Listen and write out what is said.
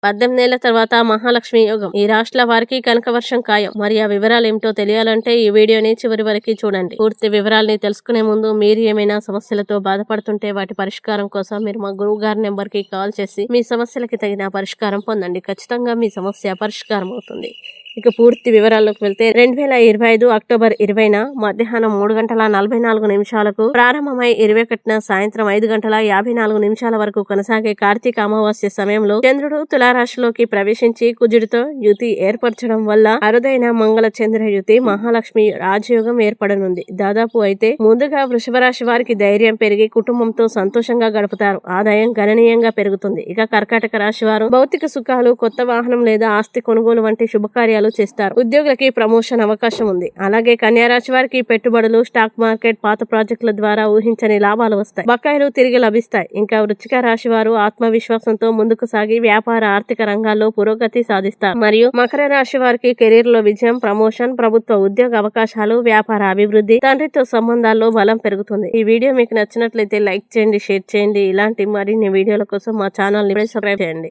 18 ఏళ్ల తర్వాత మహాలక్ష్మి యోగం ఈ రాష్ట్రాల వారికి కనక వర్షం ఖాయం. మరి ఆ వివరాలు ఏమిటో తెలియాలంటే ఈ వీడియోని చివరి వరకు చూడండి. పూర్తి వివరాలని తెలుసుకునే ముందు మీరు ఏమైనా సమస్యలతో బాధపడుతుంటే వాటి పరిష్కారం కోసం మీరు మా గురువు గారి నెంబర్ కి కాల్ చేసి మీ సమస్యలకి తగిన పరిష్కారం పొందండి. ఖచ్చితంగా మీ సమస్య పరిష్కారం అవుతుంది. ఇక పూర్తి వివరాల్లోకి వెళ్తే 2025 అక్టోబర్ 20న మధ్యాహ్నం 3:44 ప్రారంభమై 21న సాయంత్రం 5:54 వరకు కొనసాగే కార్తీక అమావాస్య సమయంలో చంద్రుడు తులారాశిలోకి ప్రవేశించి కుజుడితో యుతి ఏర్పరచడం వల్ల అరుదైన మంగళ చంద్ర యుతి మహాలక్ష్మి రాజయోగం ఏర్పడనుంది. దాదాపు అయితే ముందుగా వృషభ రాశి వారికి ధైర్యం పెరిగి కుటుంబంతో సంతోషంగా గడుపుతారు. ఆదాయం గణనీయంగా పెరుగుతుంది. ఇక కర్కాటక రాశి వారు భౌతిక సుఖాలు, కొత్త వాహనం లేదా ఆస్తి కొనుగోలు వంటి శుభకార్యాలు చేస్తారు. ఉద్యోగులకి ప్రమోషన్ అవకాశం ఉంది. అలాగే కన్యా రాశి వారికి పెట్టుబడులు, స్టాక్ మార్కెట్, పాత ప్రాజెక్టుల ద్వారా ఊహించని లాభాలు వస్తాయి. బకాయిలు తిరిగి లభిస్తాయి. ఇంకా వృశ్చిక రాశి వారు ఆత్మవిశ్వాసంతో ముందుకు సాగి వ్యాపార, ఆర్థిక రంగాల్లో పురోగతి సాధిస్తారు. మరియు మకర రాశి వారికి కెరీర్ లో విజయం, ప్రమోషన్, ప్రభుత్వ ఉద్యోగ అవకాశాలు, వ్యాపార అభివృద్ధి, తండ్రితో సంబంధాల్లో బలం పెరుగుతుంది. ఈ వీడియో మీకు నచ్చినట్లయితే లైక్ చేయండి, షేర్ చేయండి. ఇలాంటి మరిన్ని వీడియోల కోసం మా ఛానల్ ని సబ్స్క్రైబ్ చేయండి.